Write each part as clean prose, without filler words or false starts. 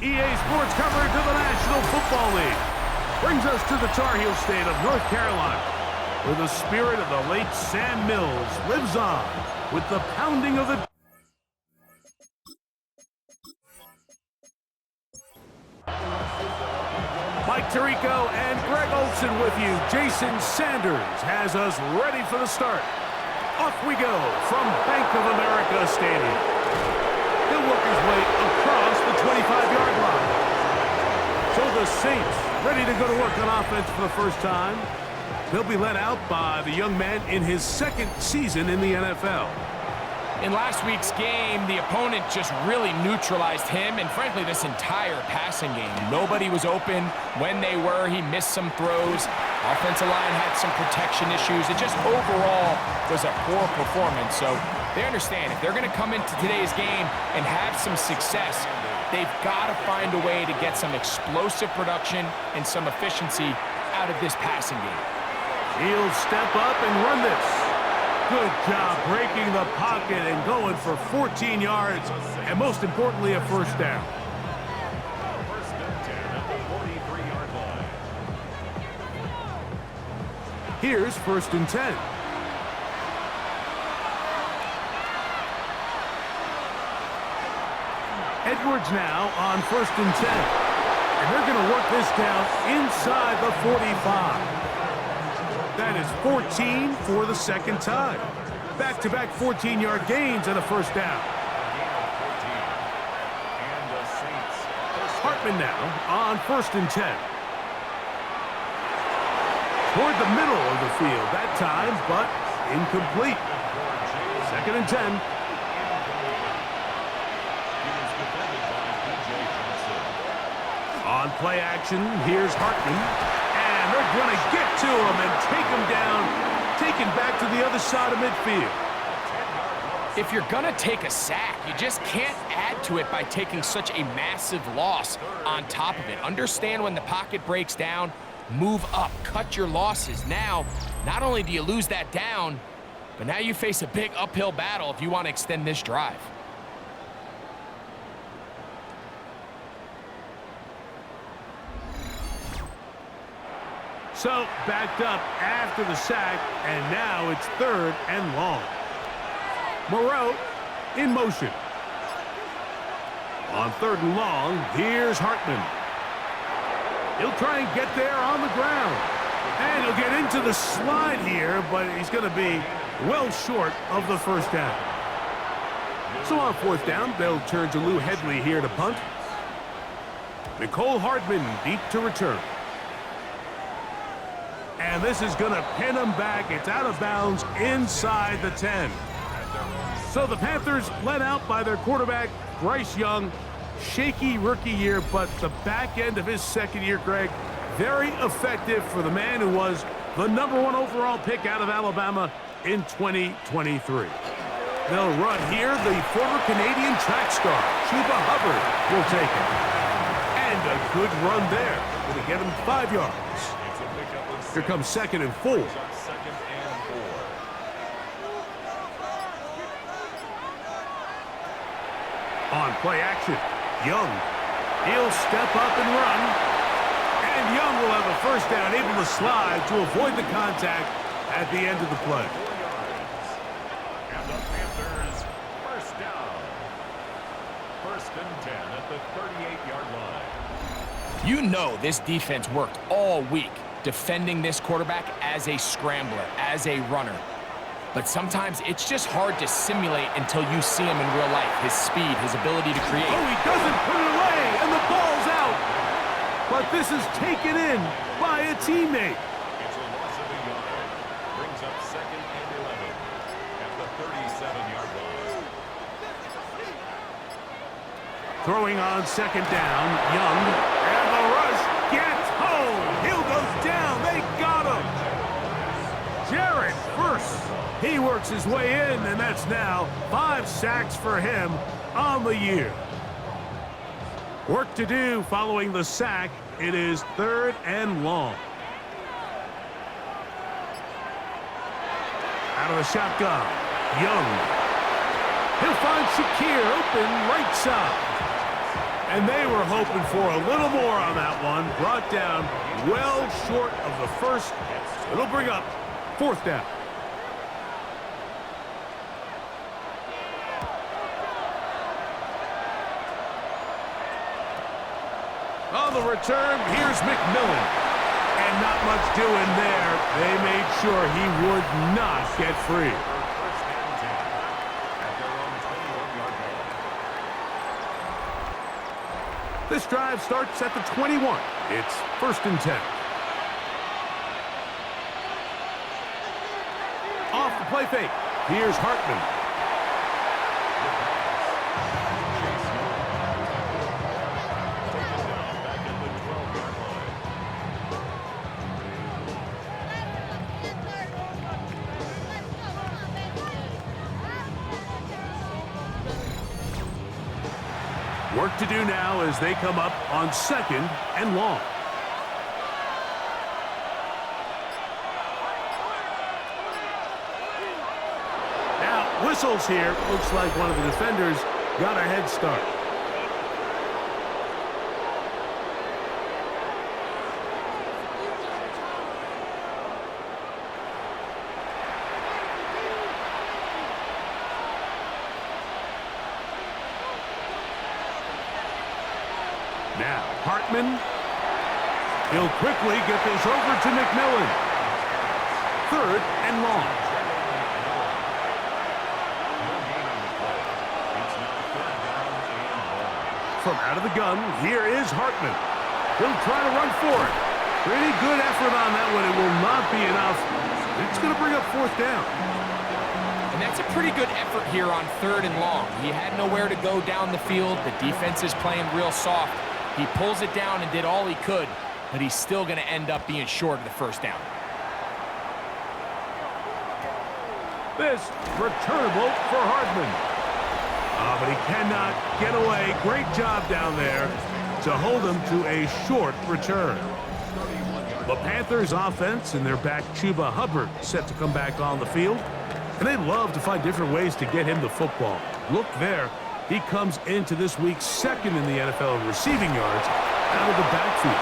EA Sports coverage of the National Football League brings us to the Tar Heel state of North Carolina, where the spirit of the late Sam Mills lives on with the pounding of the... Mike Tirico and Greg Olson with you. Jason Sanders has us ready for the start. Off we go from Bank of America Stadium. He'll work his way across the 25-yard line. So the Saints ready to go to work on offense for the first time. They'll be led out by the young man in his second season in the NFL. In last week's game, the opponent just really neutralized him and, frankly, this entire passing game. Nobody was open. When they were, he missed some throws. Offensive line had some protection issues. It just overall was a poor performance. So they understand if they're going to come into today's game and have some success, they've got to find a way to get some explosive production and some efficiency out of this passing game. He'll step up and run this. Good job breaking the pocket and going for 14 yards, and most importantly, a first down. First and 10 at the 43-yard line. Here's first and 10. Edwards now on first and 10. And they're going to work this down inside the 45. That is 14 for the second time. Back-to-back 14-yard gains and a first down. Hartman now on first and 10. Toward the middle of the field that time, but incomplete. Second and 10. On play action, here's Hartman. And they're going to get to him and take him down, taken back to the other side of midfield. If you're going to take a sack, you just can't add to it by taking such a massive loss on top of it. Understand when the pocket breaks down, move up, cut your losses. Now, not only do you lose that down, but now you face a big uphill battle if you want to extend this drive. So, backed up after the sack, and now it's third and long. Moreau in motion. On third and long, here's Hartman. He'll try and get there on the ground. And he'll get into the slide here, but he's going to be well short of the first down. So on fourth down, they'll turn to Lou Hedley here to punt. Nicole Hardman deep to return. And this is going to pin him back. It's out of bounds inside the 10. So the Panthers led out by their quarterback, Bryce Young. Shaky rookie year, but the back end of his second year, Greg, very effective for the man who was the #1 overall pick out of Alabama in 2023. They'll run here. The former Canadian track star, Chuba Hubbard, will take it. And a good run there. Going to get him 5 yards. Here comes second and 4. On play action, Young. He'll step up and run. And Young will have a first down, able to slide to avoid the contact at the end of the play. And the Panthers first down. First and 10 at the 38-yard line. You know this defense worked all week defending this quarterback as a scrambler, as a runner. But sometimes it's just hard to simulate until you see him in real life. His speed, his ability to create. Oh, he doesn't put it away, and the ball's out. But this is taken in by a teammate. It's a loss of a yard. Brings up second and 11 at the 37-yard line. Throwing on second down, Young. And the rush gets home. Hill goes down. They got him. Jared first. He works his way in, and that's now 5 sacks for him on the year. Work to do following the sack. It is third and long. Out of the shotgun, Young. He'll find Shakir open right side. And they were hoping for a little more on that one. Brought down well short of the first. It'll bring up 4th down. On the return, here's McMillan. And not much doing there. They made sure he would not get free. This drive starts at the 21. It's 1st and 10. Off the play fake. Here's Hartman. Work to do now as they come up on 2nd and long. Now, whistles here. Looks like one of the defenders got a head start. Now, Hartman. He'll quickly get this over to McMillan. 3rd and long. From out of the gun, here is Hartman. He'll try to run for it. Pretty good effort on that one. It will not be enough. It's going to bring up 4th down. And that's a pretty good effort here on 3rd and long. He had nowhere to go down the field. The defense is playing real soft. He pulls it down and did all he could, but he's still going to end up being short of the 1st down. This returnable for Hartman. But he cannot get away. Great job down there to hold him to a short return. The Panthers offense and their back Chuba Hubbard set to come back on the field. And they love to find different ways to get him the football. Look there. He comes into this week 2nd in the NFL in receiving yards out of the backfield.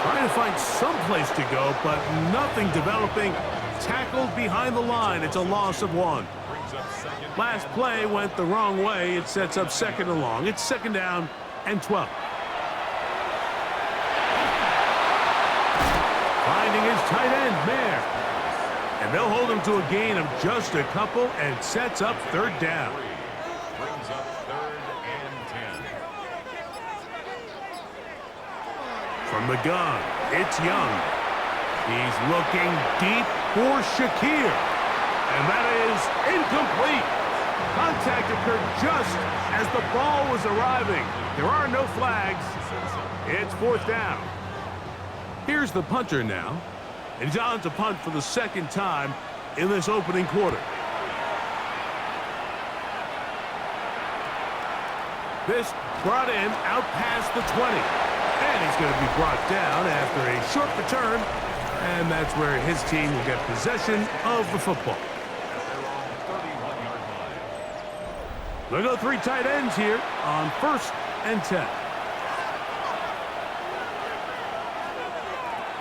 Trying to find some place to go, but nothing developing. Tackled behind the line. It's a loss of 1. Last play went the wrong way. It sets up 2nd and long. It's 2nd down and 12. Finding his tight end, Mayer. And they'll hold him to a gain of just a couple and sets up 3rd down. Brings up 3rd and 10. From the gun, it's Young. He's looking deep for Shakir. And that is incomplete. Contact occurred just as the ball was arriving. There are no flags. It's 4th down. Here's the punter now. And he's on to punt for the 2nd time in this opening quarter. This brought in out past the 20. And he's going to be brought down after a short return. And that's where his team will get possession of the football. They'll go 3 tight ends here on 1st and 10.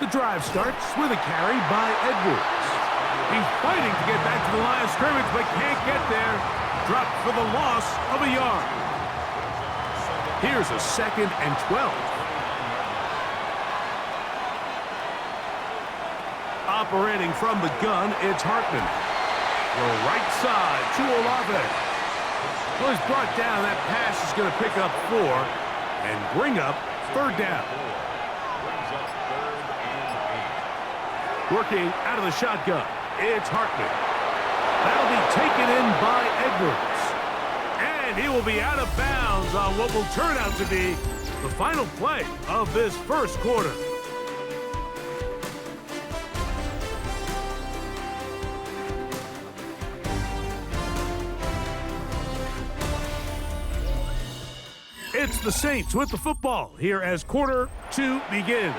The drive starts with a carry by Edwards. He's fighting to get back to the line of scrimmage, but can't get there. Dropped for the loss of a yard. Here's a 2nd and 12. Operating from the gun, it's Hartman. The right side to Olave. Well, he's brought down. That pass is going to pick up 4 and bring up 3rd down. Working out of the shotgun, it's Hartman. That'll be taken in by Edwards. And he will be out of bounds on what will turn out to be the final play of this 1st quarter. It's the Saints with the football here as quarter 2 begins.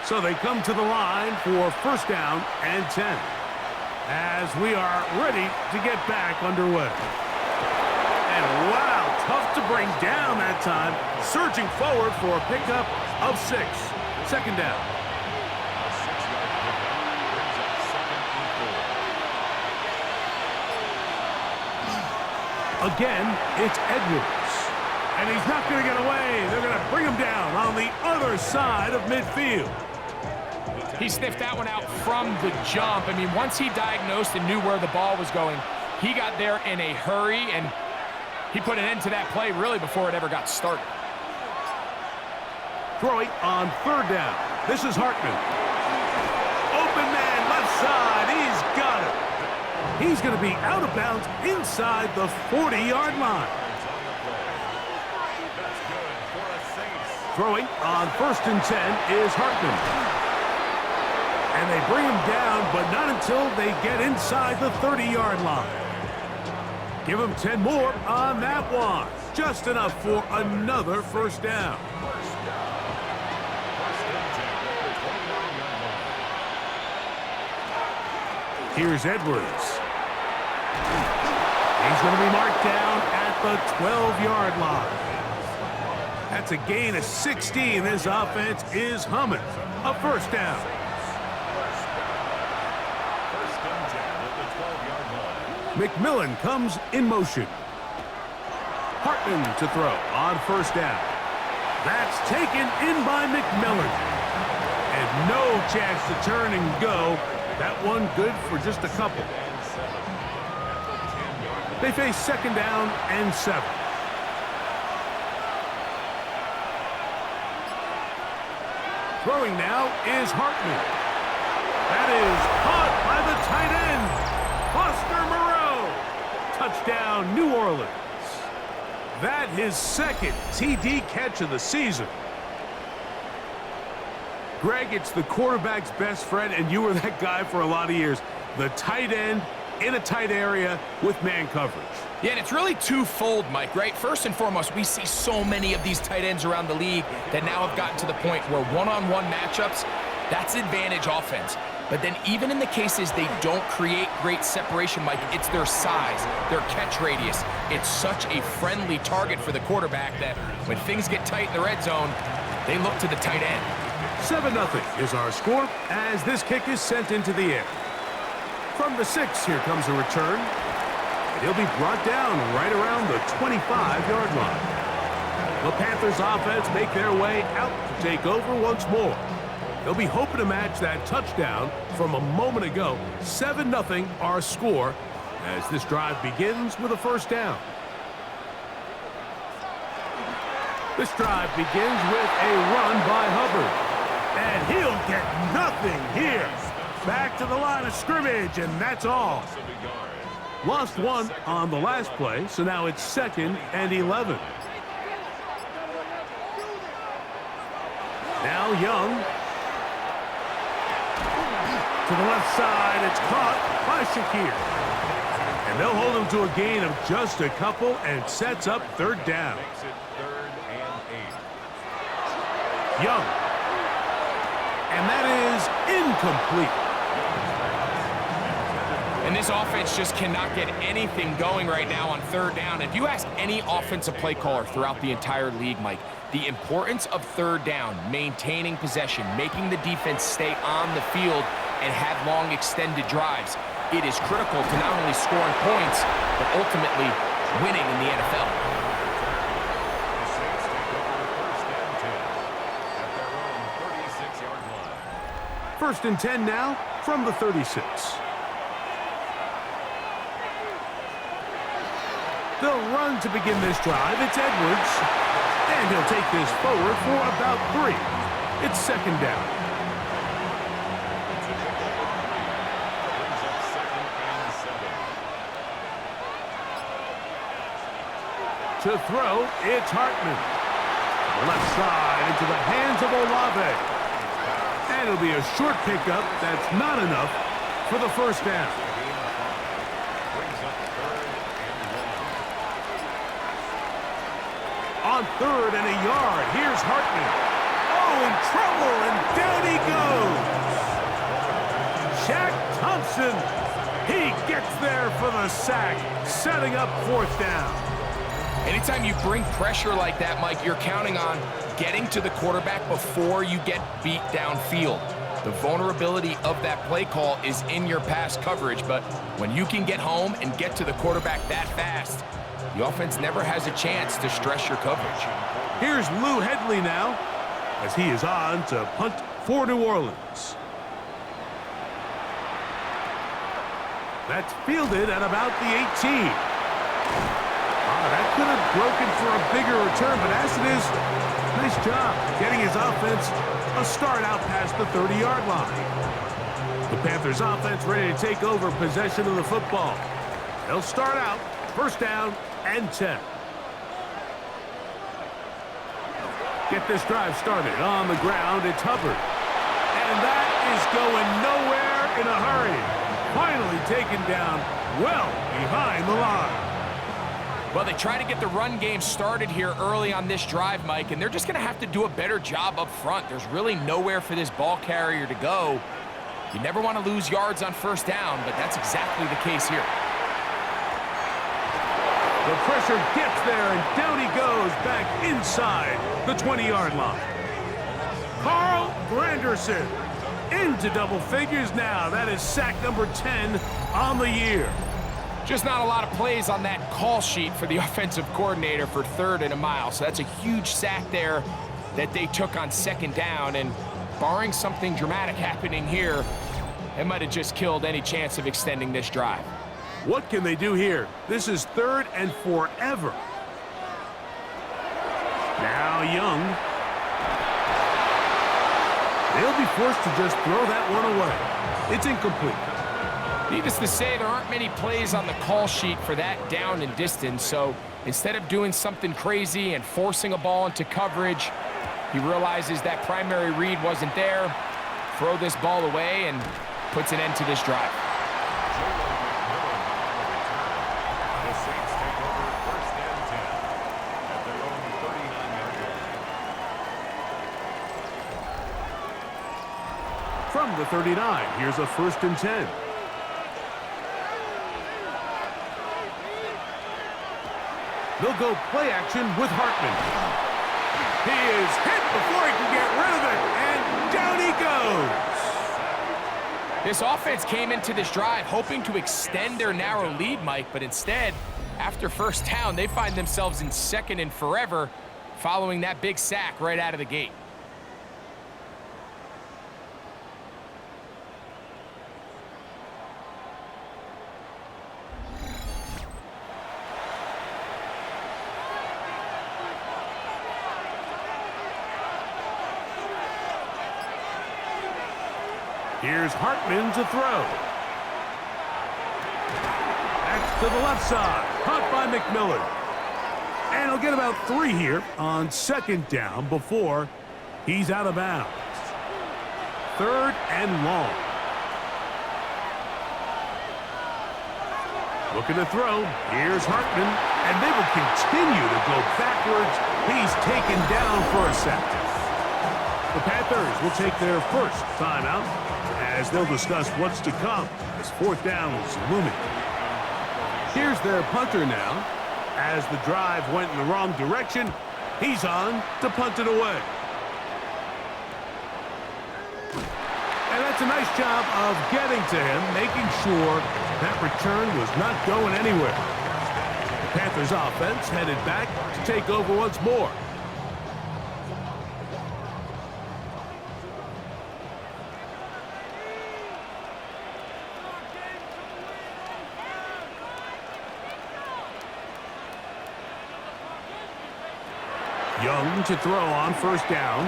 So they come to the line for 1st down and 10 as we are ready to get back underway. And wow, tough to bring down that time. Surging forward for a pickup of 6. Second down. A 6-yard pickup brings up second and 4. Again, it's Edwards. And he's not going to get away. They're going to bring him down on the other side of midfield. He sniffed that one out from the jump. I mean, once he diagnosed and knew where the ball was going, he got there in a hurry, and he put an end to that play really before it ever got started. Throwing on third down. This is Hartman. Open man, left side. He's got it. He's going to be out of bounds inside the 40-yard line. That's good for a safe. Throwing on 1st and 10 is Hartman. And they bring him down, but not until they get inside the 30-yard line. Give him 10 more on that one. Just enough for another first down. Here's Edwards. He's going to be marked down at the 12-yard line. That's a gain of 16. This offense is humming. A first down. McMillan comes in motion. Hartman to throw on first down. That's taken in by McMillan. And no chance to turn and go. That one good for just a couple. They face second down and 7. Throwing now is Hartman. That is caught by the tight end, Foster Moreau. Touchdown, New Orleans. That his second TD catch of the season. Greg, it's the quarterback's best friend, and you were that guy for a lot of years. The tight end in a tight area with man coverage. Yeah, and it's really twofold, Mike, right? First and foremost, we see so many of these tight ends around the league that now have gotten to the point where one-on-one matchups, that's advantage offense. But then even in the cases they don't create great separation, Mike, it's their size, their catch radius. It's such a friendly target for the quarterback that when things get tight in the red zone, they look to the tight end. 7-0 is our score as this kick is sent into the air. From the 6, here comes a return. And he'll be brought down right around the 25-yard line. The Panthers offense make their way out to take over once more. They'll be hoping to match that touchdown from a moment ago. 7-0 our score as this drive begins with a first down. This drive begins with a run by Hubbard. And he'll get nothing here. Back to the line of scrimmage, and that's all. Lost one on the last play, so now it's 2nd and 11. Now Young. To the left side, it's caught by Shakir. And they'll hold him to a gain of just a couple and sets up third down. Makes it 3rd and 8. Young. And that is incomplete. And this offense just cannot get anything going right now on third down. If you ask any offensive play caller throughout the entire league, Mike, the importance of third down, maintaining possession, making the defense stay on the field and have long extended drives, it is critical to not only scoring points, but ultimately winning in the NFL. The Saints take over 1st and 10 at their own 36-yard line. 1st and 10 now from the 36. They'll run to begin this drive. It's Edwards. And he'll take this forward for about 3. It's 2nd down. Brings up 2nd and 7. To throw, it's Hartman. Left side into the hands of Olave. And it'll be a short pickup. That's not enough for the first down. Brings up 3rd and 1. On 3rd and a yard, here's Hartman. Oh, in trouble, and down he goes. Shaq Thompson, he gets there for the sack, setting up 4th down. Anytime you bring pressure like that, Mike, you're counting on getting to the quarterback before you get beat downfield. The vulnerability of that play call is in your pass coverage, but when you can get home and get to the quarterback that fast, the offense never has a chance to stress your coverage. Here's Lou Hedley now, as he is on to punt for New Orleans. That's fielded at about the 18. That could have broken for a bigger return, but as it is, nice job getting his offense a start out past the 30-yard line. The Panthers offense ready to take over possession of the football. They'll start out first down and 10. Get this drive started on the ground. It's Hubbard. And that is going nowhere in a hurry. Finally taken down well behind the line. Well, they try to get the run game started here early on this drive, Mike, and they're just going to have to do a better job up front. There's really nowhere for this ball carrier to go. You never want to lose yards on first down, but that's exactly the case here. The pressure gets there, and down he goes back inside the 20-yard line. Carl Granderson into double figures now. That is sack number 10 on the year. Just not a lot of plays on that call sheet for the offensive coordinator for 3rd and a mile. So that's a huge sack there that they took on 2nd down. And barring something dramatic happening here, it might have just killed any chance of extending this drive. What can they do here? This is 3rd and forever. Now Young. They'll be forced to just throw that one away. It's incomplete. Needless to say, there aren't many plays on the call sheet for that down and distance, so instead of doing something crazy and forcing a ball into coverage, he realizes that primary read wasn't there, throw this ball away, and puts an end to this drive. The Saints take over first and 10 at their own 39-yard line. From the 39, here's a 1st and 10. They'll go play action with Hartman. He is hit before he can get rid of it, and down he goes. This offense came into this drive hoping to extend their narrow lead, Mike, but instead, after first down, they find themselves in 2nd and forever following that big sack right out of the gate. Here's Hartman to throw. That's to the left side. Caught by McMillan. And he'll get about 3 here on 2nd down before he's out of bounds. 3rd and long. Looking to throw. Here's Hartman. And they will continue to go backwards. He's taken down for a sack. The Panthers will take their first timeout as they'll discuss what's to come as 4th down is looming. Here's their punter now. As the drive went in the wrong direction, he's on to punt it away. And that's a nice job of getting to him, making sure that return was not going anywhere. The Panthers offense headed back to take over once more. Young to throw on first down.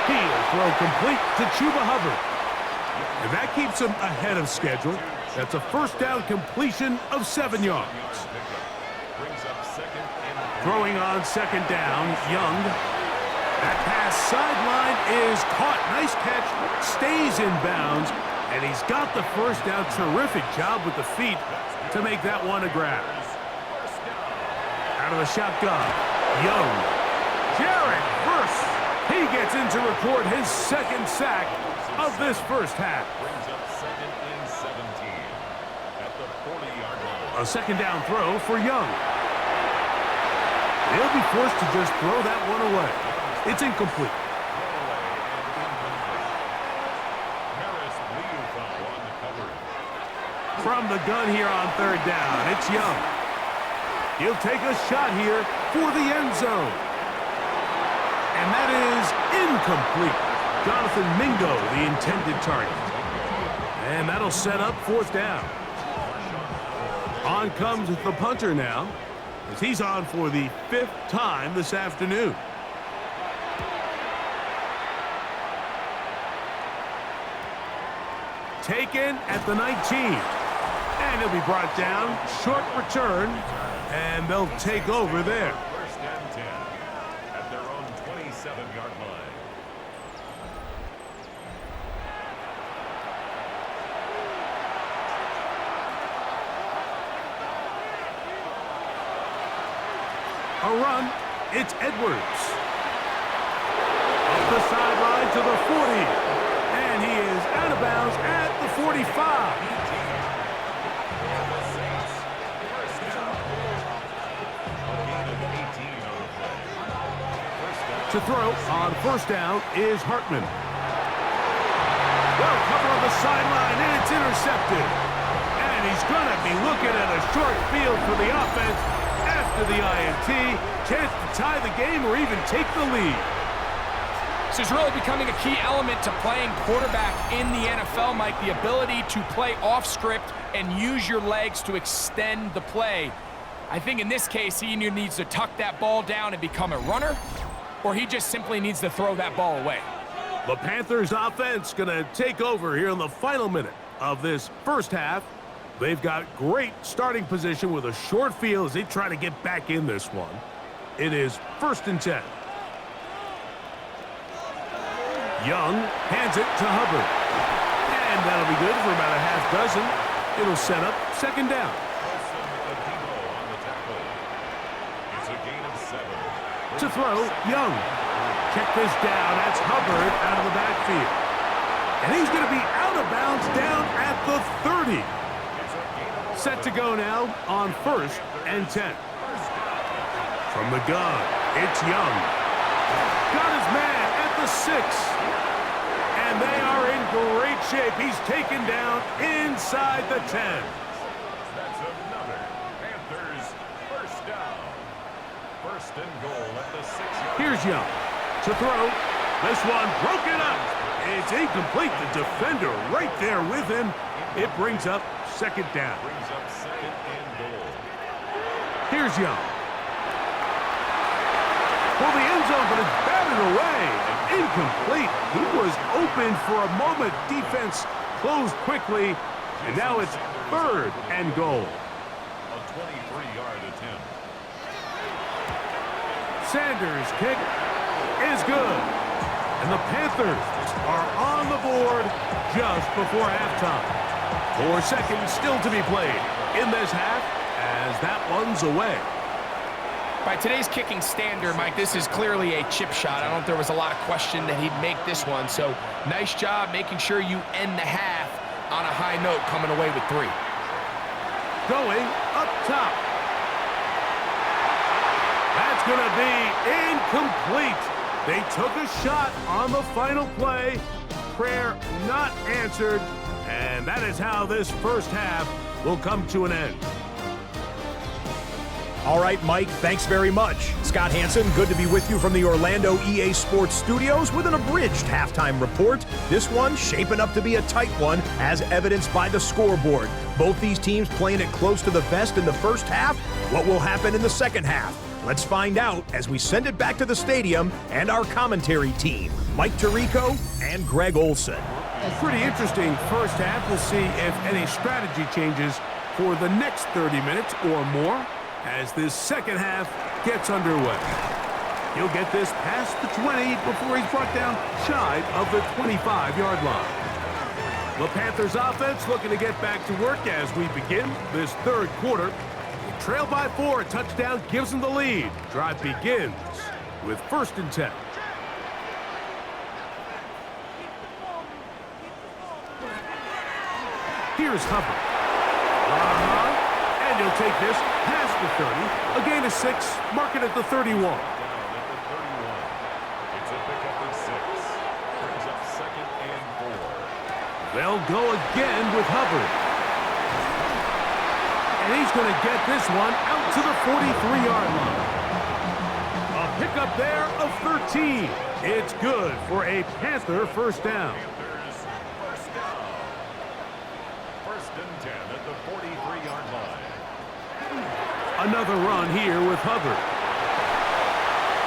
He'll throw complete to Chuba Hubbard. And that keeps him ahead of schedule. That's a first down completion of 7 yards. Throwing on 2nd down, Young. That pass sideline is caught. Nice catch. Stays in bounds. And he's got the first down. Terrific job with the feet to make that one a grab. Out of the shotgun. Young. Jared Verse. He gets in to record his 2nd sack of this first half. Brings up 2nd and 17 at the 40-yard line. A 2nd down throw for Young. They'll be forced to just throw that one away. It's incomplete. From the gun here on third down, it's Young. He'll take a shot here for the end zone. And that is incomplete. Jonathan Mingo, the intended target. And that'll set up fourth down. On comes the punter now, as he's on for the 5th time this afternoon. Taken at the 19. And he'll be brought down. Short return. And they'll take over there. First and 10 at their own 27-yard line. A run. It's Edwards. Up the sideline to the 40. And he is out of bounds at the 45. To throw on first down is Hartman. Well, cover on the sideline, and it's intercepted. And he's going to be looking at a short field for the offense after the INT. Chance to tie the game or even take the lead. This is really becoming a key element to playing quarterback in the NFL, Mike. The ability to play off script and use your legs to extend the play. I think in this case, he either needs to tuck that ball down and become a runner, or he just simply needs to throw that ball away. The Panthers offense going to take over here in the final minute of this first half. They've got great starting position with a short field as they try to get back in this one. It is 1st and 10. Young hands it to Hubbard. And that'll be good for about a half dozen. It'll set up second down. To throw, Young. Check this down. That's Hubbard out of the backfield. And he's going to be out of bounds down at the 30. Set to go now on 1st and 10. From the gun, it's Young. Got his man at the 6. And they are in great shape. He's taken down inside the 10. That's another Panthers first down. First and goal at the 6-yard. Here's Young to throw. This one broken up. It's incomplete. The defender right there with him. It brings up second down. Brings up second and goal. Here's Young. For the end zone, but it's batted away. Incomplete. He was open for a moment. Defense closed quickly. And now it's 3rd and goal. A 23-yard attempt. Sanders' kick is good. And the Panthers are on the board just before halftime. 4 seconds still to be played in this half as that one's away. By today's kicking standard, Mike, this is clearly a chip shot. I don't think there was a lot of question that he'd make this one. So nice job making sure you end the half on a high note, coming away with 3. Going up top. That's going to be incomplete. They took a shot on the final play. Prayer not answered. And that is how this first half will come to an end. All right, Mike, thanks very much. Scott Hansen, good to be with you from the Orlando EA Sports Studios with an abridged halftime report. This one shaping up to be a tight one, as evidenced by the scoreboard. Both these teams playing it close to the vest in the first half. What will happen in the second half? Let's find out as we send it back to the stadium and our commentary team, Mike Tirico and Greg Olson. Pretty interesting first half. We'll see if any strategy changes for the next 30 minutes or more as this second half gets underway. He'll get this past the 20 before he's brought down shy of the 25-yard line. The Panthers offense looking to get back to work as we begin this third quarter. Trail by 4, a touchdown gives them the lead. Drive begins with 1st and 10. Here's Hubbard. And he'll he'll take this past the 30. A gain of 6. Mark it at the 31. Down at the 31. It's a pickup of 6. Brings up 2nd and 4. They'll go again with Hubbard. And he's going to get this one out to the 43-yard line. A pickup there of 13. It's good for a Panther first down. Panthers first down. 1st and 10 at the 43-yard line. Another run here with Hubbard.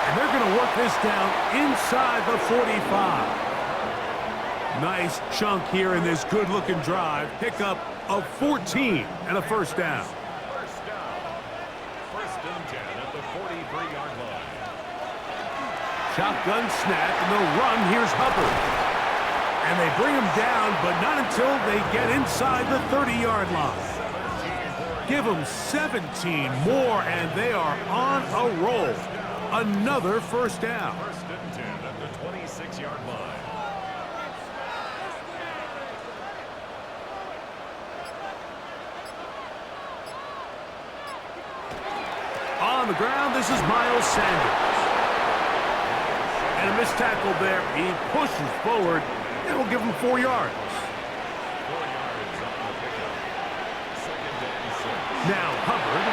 And they're going to work this down inside the 45. Nice chunk here in this good-looking drive. Pickup of 14 and a first down. First down. 1st and 10 at the 43-yard line. Shotgun snap, and they'll run. Here's Hubbard. And they bring him down, but not until they get inside the 30-yard line. Give them 17 more, and they are on a roll. Another first down. 1st and 10 at the 26-yard line. On the ground, this is Miles Sanders. And a missed tackle there. He pushes forward, and will give him 4 yards. 4 yards on the pickup. 2nd and 6. Now Hubbard.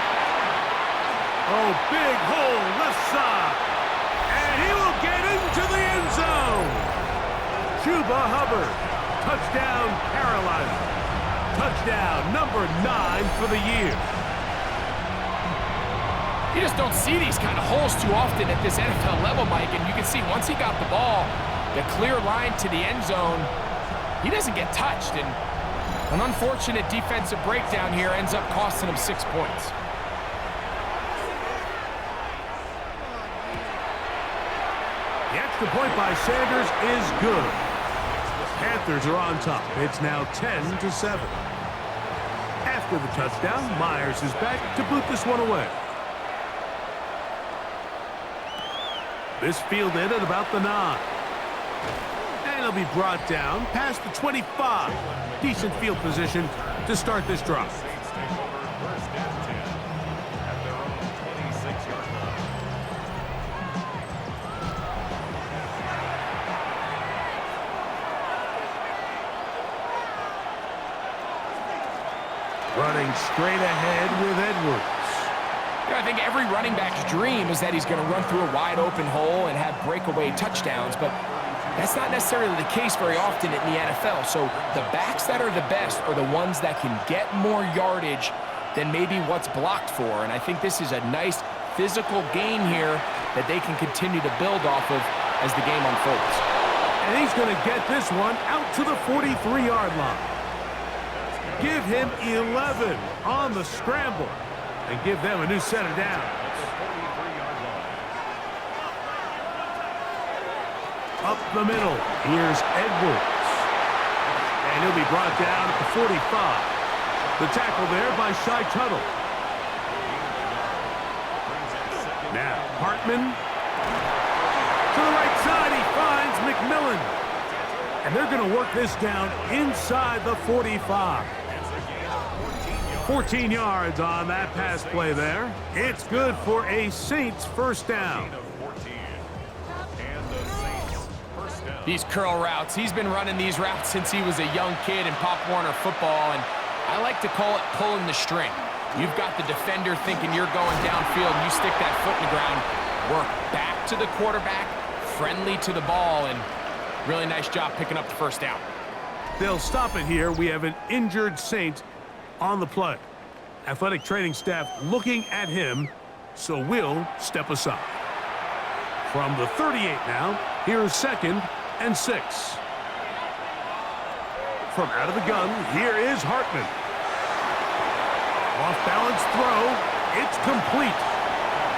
Oh, big hole, left side. And he will get into the end zone. Chuba Hubbard. Touchdown, Carolina. Touchdown, number 9 for the year. You just don't see these kind of holes too often at this NFL level, Mike, and you can see once he got the ball, the clear line to the end zone, he doesn't get touched, and an unfortunate defensive breakdown here ends up costing him 6 points. The extra point by Sanders is good. The Panthers are on top. It's now 10-7. After the touchdown, Myers is back to boot this one away. This fielded at about the 9. And it'll be brought down past the 25. Decent field position to start this drive. Saints take over 1st and 10 at their own 26-yard line. Running straight ahead with Edwards. I think every running back's dream is that he's going to run through a wide open hole and have breakaway touchdowns, but that's not necessarily the case very often in the NFL. So the backs that are the best are the ones that can get more yardage than maybe what's blocked for. And I think this is a nice physical gain here that they can continue to build off of as the game unfolds. And he's going to get this one out to the 43-yard line. Give him 11 on the scramble and give them a new set of downs. At the 43-yard line. Up the middle, here's Edwards. And he'll be brought down at the 45. The tackle there by Shai Tuttle. Now, Hartman. To the right side, he finds McMillan. And they're going to work this down inside the 45. 14 yards on that pass play there. It's good for a Saints first down. These curl routes, he's been running these routes since he was a young kid in Pop Warner football, and I like to call it pulling the string. You've got the defender thinking you're going downfield, and you stick that foot in the ground, work back to the quarterback, friendly to the ball, and really nice job picking up the first down. They'll stop it here. We have an injured Saint on the play. Athletic training staff looking at him, so we'll step aside. From the 38 now, here's 2nd and 6. From out of the gun, here is Hartman. Off-balance throw. It's complete.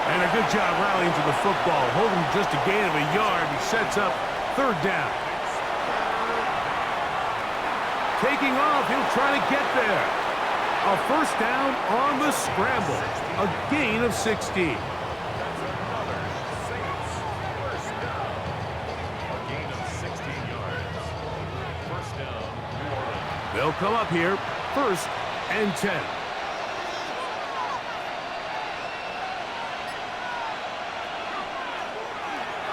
And a good job rallying to the football. Holding just a gain of a yard and sets up 3rd down. Taking off, he'll try to get there. A first down on the scramble. A gain of 16. They'll come up here, 1st and 10.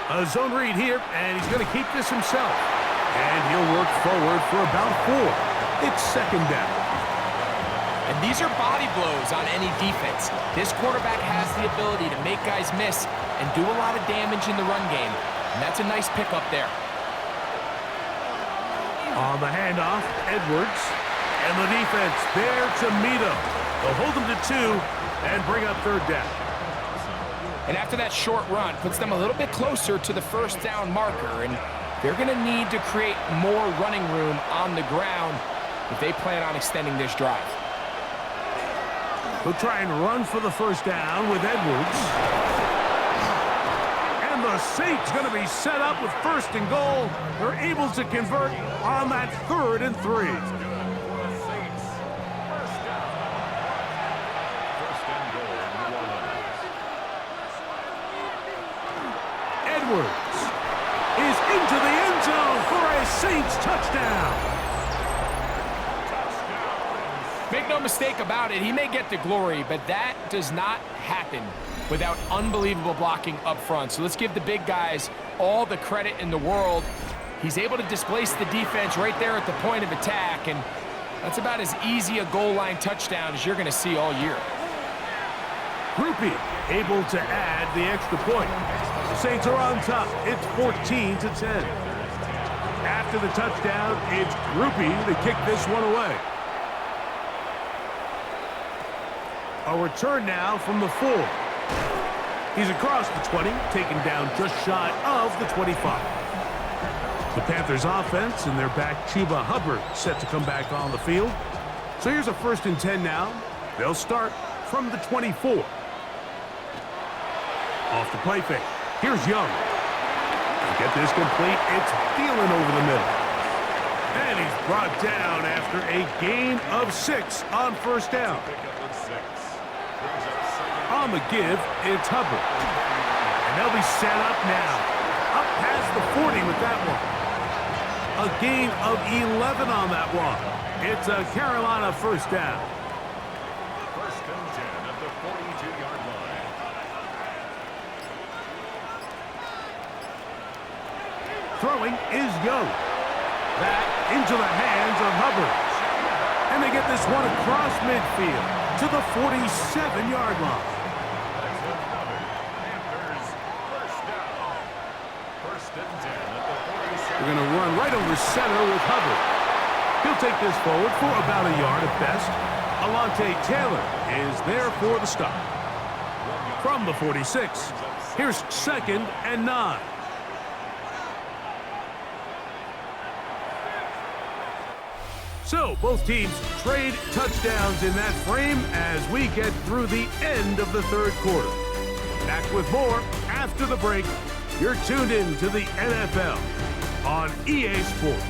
A zone read here, and he's going to keep this himself. And he'll work forward for about 4. It's second down. And these are body blows on any defense. This quarterback has the ability to make guys miss and do a lot of damage in the run game. And that's a nice pickup there. On the handoff, Edwards. And the defense there to meet him. They'll hold him to 2 and bring up third down. And after that short run, puts them a little bit closer to the first down marker. And they're going to need to create more running room on the ground if they plan on extending this drive. He'll try and run for the first down with Edwards. And the Saints going to be set up with first and goal. They're able to convert on that 3rd and 3. Edwards is into the end zone for a Saints touchdown. Make no mistake about it, he may get the glory, but that does not happen without unbelievable blocking up front. So let's give the big guys all the credit in the world. He's able to displace the defense right there at the point of attack, and that's about as easy a goal line touchdown as you're going to see all year. Groupie able to add the extra point. The Saints are on top. It's 14-10. After the touchdown, it's Groupie to kick this one away. A return now from the 4. He's across the 20, taken down just shy of the 25. The Panthers offense and their back Chuba Hubbard set to come back on the field. So here's a 1st and 10 now. They'll start from the 24. Off the play fake. Here's Young. To get this complete, it's Thielen over the middle. And he's brought down after a gain of 6 on first down. On the give, it's Hubbard. And they'll be set up now. Up past the 40 with that one. A gain of 11 on that one. It's a Carolina first down. 1st and 10 at the 42-yard line. Throwing is Young. That into the hands of Hubbard. And they get this one across midfield to the 47-yard line. They're going to run right over center with Hubbard. He'll take this forward for about a yard at best. Alontae Taylor is there for the stop. From the 46, here's 2nd and 9. So both teams trade touchdowns in that frame as we get through the end of the 3rd quarter. Back with more after the break. You're tuned in to the NFL on EA Sports.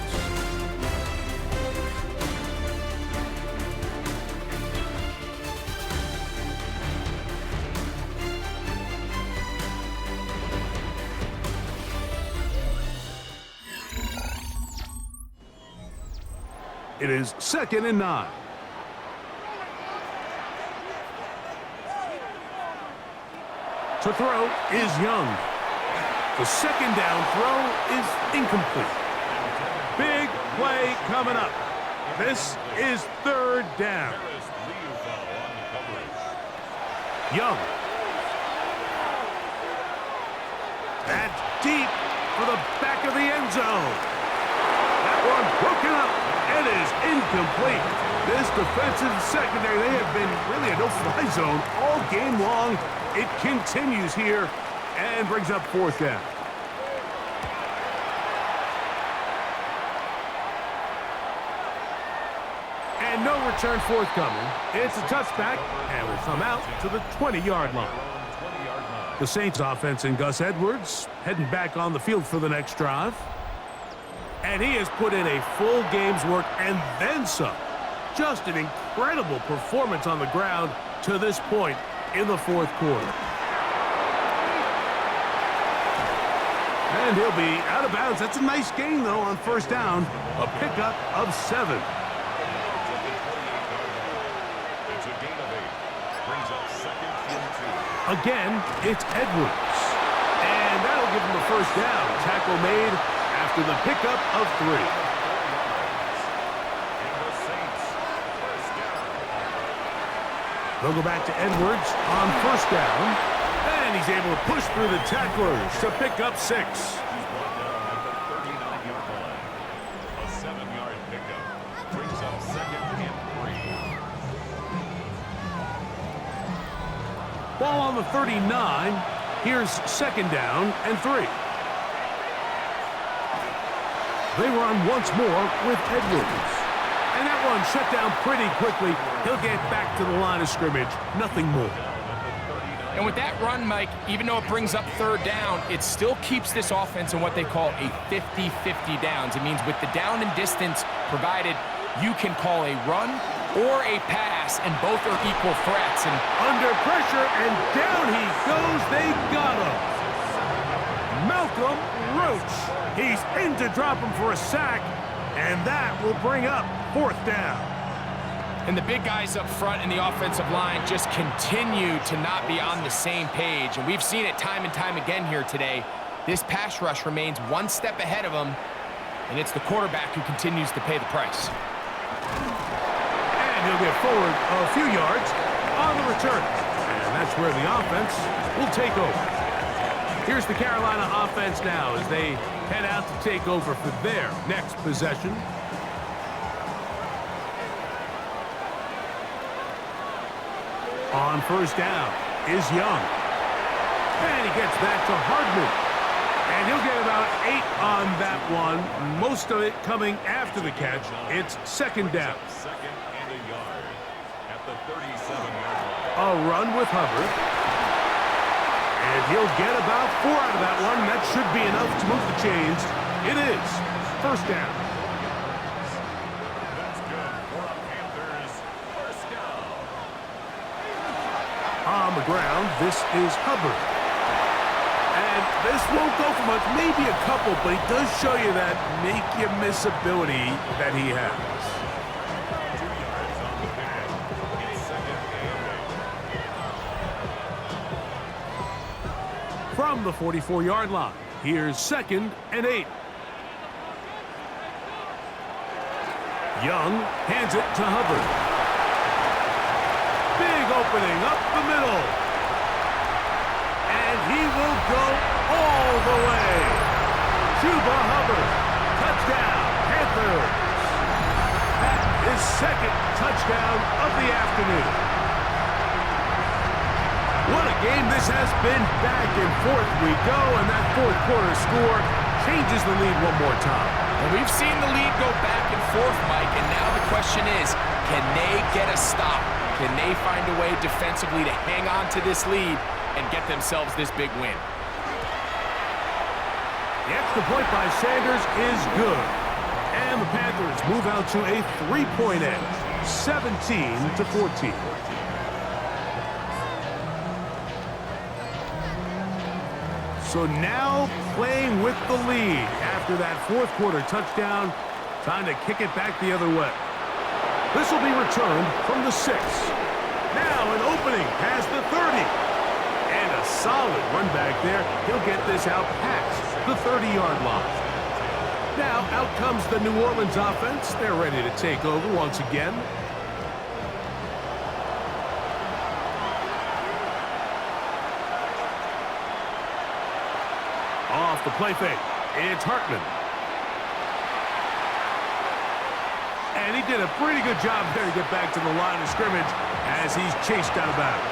It is 2nd and 9. To throw is Young. The 2nd down throw is incomplete. Big play coming up. This is 3rd down. Young. That's deep for the back of the end zone. That one broken up. It is incomplete. This defensive secondary, they have been really a no-fly zone all game long. It continues here and brings up 4th down. And no return forthcoming. It's a touchback and will come out to the 20-yard line. The Saints offense and Gus Edwards heading back on the field for the next drive. And he has put in a full game's work and then some. Just an incredible performance on the ground to this point in the 4th quarter. And he'll be out of bounds. That's a nice gain, though, on first down. A pickup of 7. It's a gain of 8. Brings up 2nd and 2. Again, it's Edwards. And that'll give him a first down. Tackle made after the pickup of 3. They'll go back to Edwards on first down. And he's able to push through the tacklers to pick up 6. He's brought down at the 39-yard line. A 7-yard pickup brings up 2nd and 3. Ball on the 39. Here's 2nd down and 3. They run once more with Edwards. And that one shut down pretty quickly. He'll get back to the line of scrimmage. Nothing more. And with that run, Mike, even though it brings up 3rd down, it still keeps this offense in what they call a 50-50 downs. It means with the down and distance provided, you can call a run or a pass, and both are equal threats. And under pressure, and down he goes. They got him. Malcolm Roach. He's in to drop him for a sack, and that will bring up 4th down. And the big guys up front in the offensive line just continue to not be on the same page. And we've seen it time and time again here today. This pass rush remains one step ahead of them, and it's the quarterback who continues to pay the price. And he'll get forward a few yards on the return. And that's where the offense will take over. Here's the Carolina offense now as they head out to take over for their next possession. On first down is Young. And he gets that to Hardman. And he'll get about 8 on that one. Most of it coming after the catch. It's 2nd down. 2nd and a yard at the 37-yard line. A run with Hubbard. And he'll get about 4 out of that one. That should be enough to move the chains. It is 1st down. That's good for a Panthers 1st down. On the ground, this is Hubbard. And this won't go for much, maybe a couple, but he does show you that make-you-miss ability that he has. 2 yards on the pickup. It's 2nd and 8. From the 44-yard line, here's 2nd and 8. Young hands it to Hubbard. Big opening up the middle. And he will go all the way. Chuba Hubbard. Touchdown, Panthers. That is 2nd touchdown of the afternoon. What a game this has been. Back and forth we go, and that 4th quarter score changes the lead one more time. And we've seen the lead go back and forth, Mike, and now the question is, can they get a stop? Can they find a way defensively to hang on to this lead and get themselves this big win? The extra point by Sanders is good. And the Panthers move out to a 3-point edge, 17-14. So now playing with the lead after that 4th quarter touchdown. Time to kick it back the other way. This will be returned from the 6. Now an opening past the 30. And a solid run back there. He'll get this out past the 30-yard line. Now out comes the New Orleans offense. They're ready to take over once again. Off the play fake, it's Hartman. And he did a pretty good job there to get back to the line of scrimmage as he's chased out of bounds.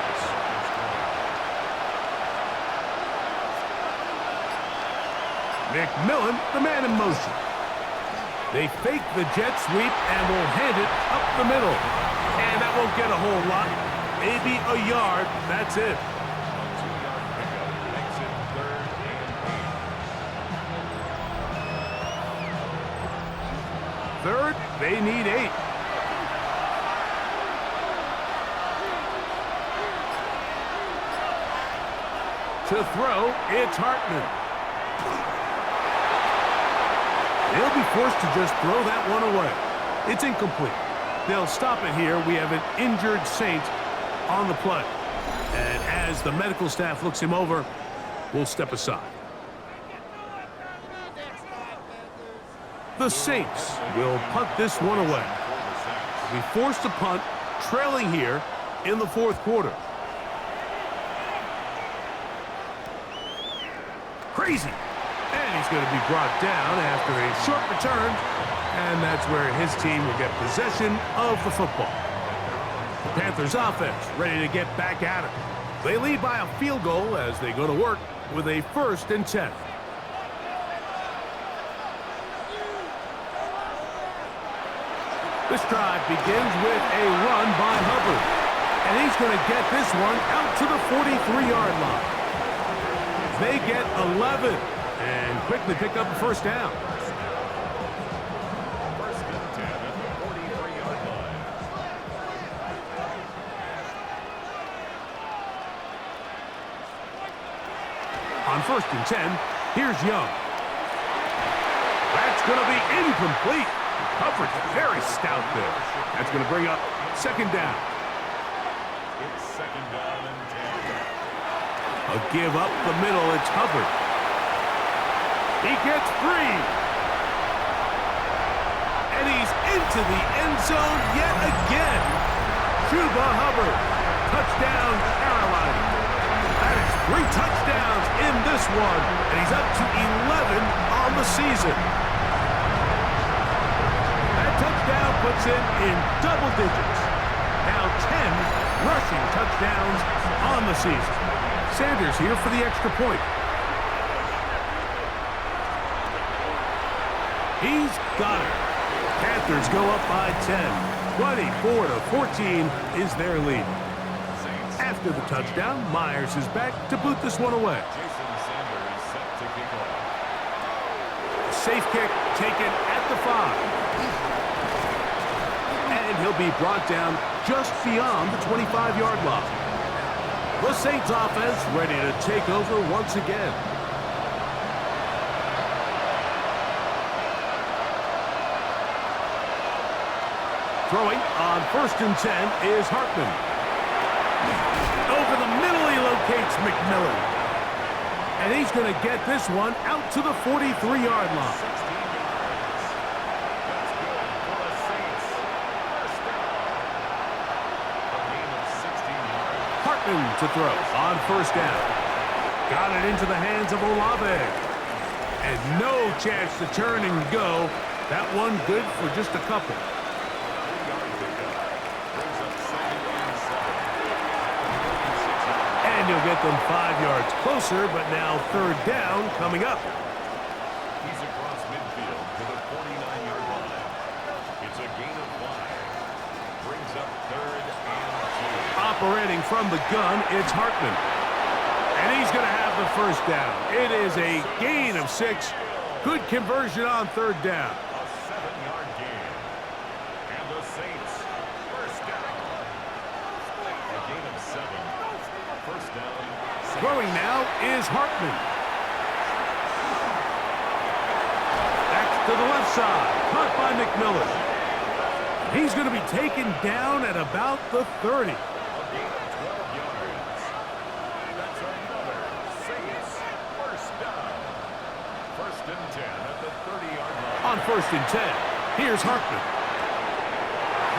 McMillan, the man in motion. They fake the jet sweep and will hand it up the middle. And that won't get a whole lot. Maybe a yard, that's it. Third, they need 8. To throw, it's Hartman. They'll be forced to just throw that one away. It's incomplete. They'll stop it here. We have an injured Saint on the play. And as the medical staff looks him over, we'll step aside. The Saints will punt this one away. We forced to punt, trailing here in the fourth quarter. Crazy. And he's going to be brought down after a short return. And that's where his team will get possession of the football. The Panthers offense ready to get back at it. They lead by a field goal as they go to work with a 1st and 10. This drive begins with a run by Hubbard. And he's going to get this one out to the 43-yard line. They get 11 and quickly pick up a 1st down. First and 10 at the 43-yard line. On 1st and 10, here's Young. That's going to be incomplete. Coverage very stout there. That's going to bring up 2nd down. It's 2nd down and 10. A give up the middle. It's Hubbard. He gets free. And he's into the end zone yet again. Chuba Hubbard. Touchdown, Carolina. That is 3 touchdowns in this one. And he's up to 11 on the season. That touchdown puts him in double digits. Now 10 rushing touchdowns on the season. Sanders here for the extra point. He's got it. Panthers go up by 10. 24-14 is their lead. After the touchdown, Myers is back to boot this one away. Jason Sanders set to kick off. Safe kick taken at the 5. And he'll be brought down just beyond the 25-yard line. The Saints offense ready to take over once again. Throwing on 1st and 10 is Hartman. Over the middle he locates McMillan. And he's going to get this one out to the 43-yard line. 16 yards. That's good for the Saints. First down. A gain of 16 yards. Hartman to throw on 1st down. Got it into the hands of Olave. And no chance to turn and go. That one good for just a couple. 3-yard pickup. Brings up 2nd and 7. And you'll get them 5 yards closer, but now 3rd down coming up. He's across midfield to the 49-yard line. It's a gain of 5. Brings up 3rd and 2. Operating from the gun, it's Hartman. And he's going to have the 1st down. It is a gain of 6. Good conversion on 3rd down. A 7-yard gain. And the Saints, first down. A gain of 7. First down. Saints. Throwing now is Hartman. That's to the left side. Caught by McMillan. He's going to be taken down at about the 30. A gain of 12 yards. That's another Saints first down. 1st and 10 at the 30-yard line. On 1st and 10, here's Hartman.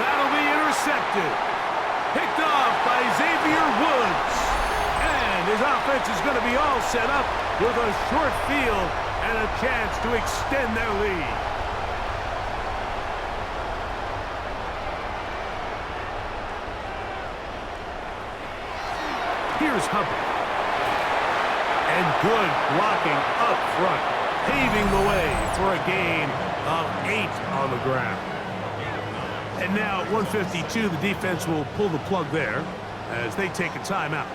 That'll be intercepted. Picked off by Xavier Woods. And his offense is going to be all set up with a short field and a chance to extend their lead. Here's Hubbard. And good blocking up front, paving the way for a gain of 8 on the ground. And now at 1:52, the defense will pull the plug there as they take a timeout.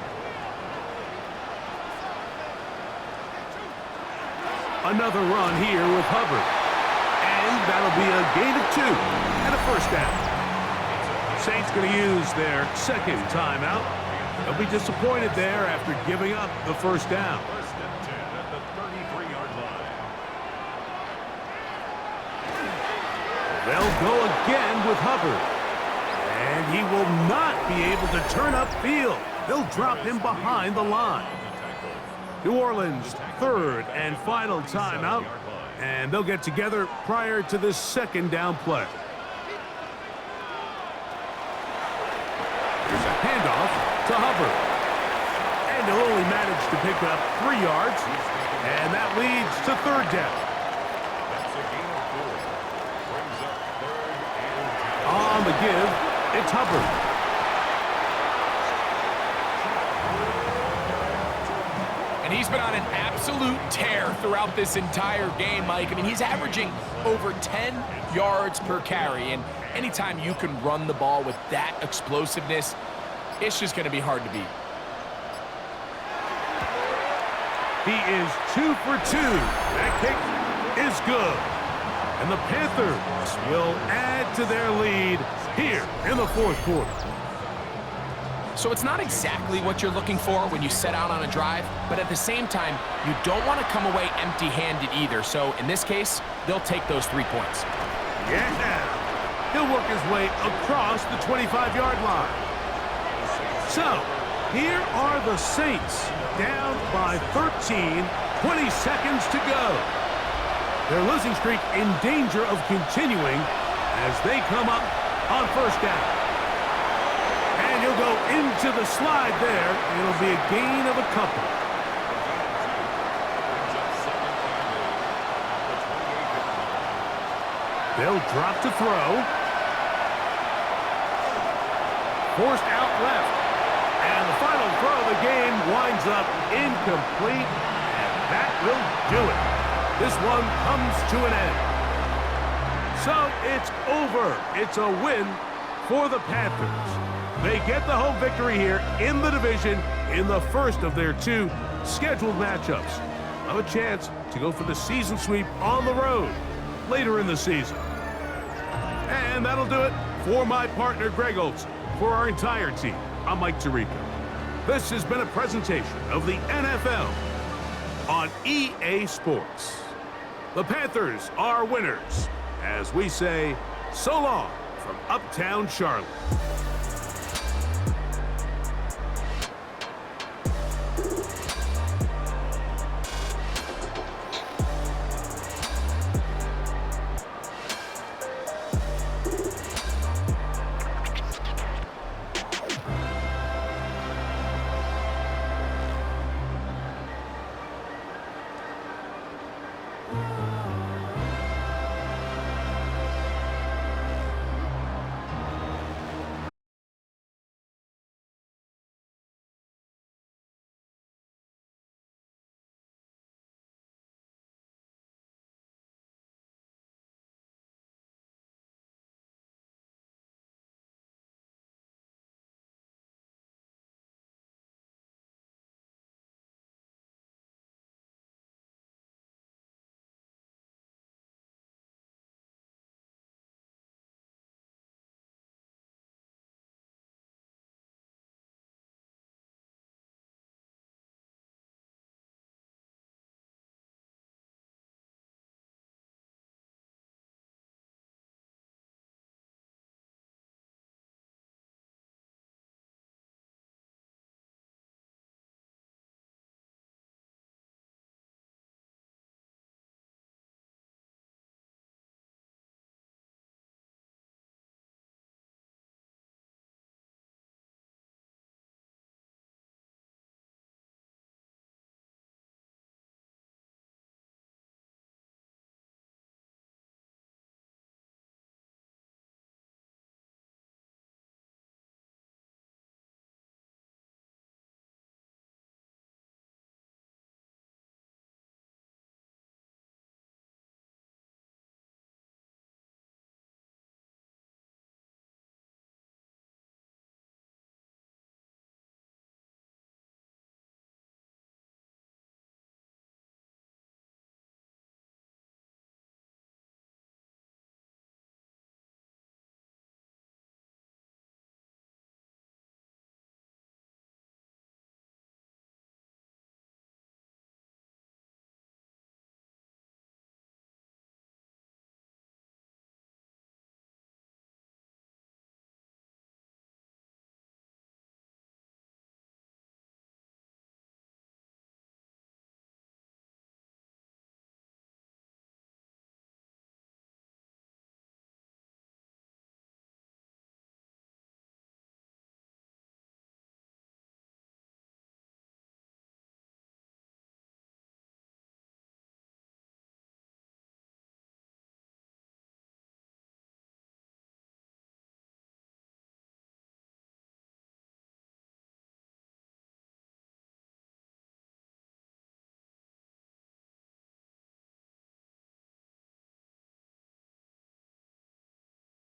Another run here with Hubbard. And that'll be a gain of 2 and a 1st down. Saints going to use their 2nd timeout. They'll be disappointed there after giving up the 1st down. 1st and 10 at the 33-yard line. They'll go again with Hubbard. And he will not be able to turn upfield. They'll drop him behind the line. New Orleans' 3rd and final timeout. And they'll get together prior to this second down play. Here's a handoff to Hubbard. And he'll only manage to pick up 3 yards. And that leads to third down. That's a gain of 4. Brings up 3rd and 10. On the give, it's Hubbard. And he's been on an absolute tear throughout this entire game, Mike. I mean, he's averaging over 10 yards per carry. And anytime you can run the ball with that explosiveness, it's just going to be hard to beat. He is 2 for 2. That kick is good. And the Panthers will add to their lead here in the fourth quarter. So it's not exactly what you're looking for when you set out on a drive, but at the same time, you don't want to come away empty-handed either. So in this case, they'll take those 3 points. Yeah. He'll work his way across the 25-yard line. So here are the Saints down by 13, 20 seconds to go. Their losing streak in danger of continuing as they come up on first down. And he'll go into the slide there. It'll be a gain of a couple. They'll drop to throw. Forced out left. And the final throw of the game winds up incomplete. And that will do it. This one comes to an end. So it's over. It's a win for the Panthers. They get the home victory here in the division in the first of their 2 scheduled matchups. Have a chance to go for the season sweep on the road later in the season. And that'll do it for my partner, Greg Olson. For our entire team, I'm Mike Tirico. This has been a presentation of the NFL on EA Sports. The Panthers are winners, as we say, so long from Uptown Charlotte.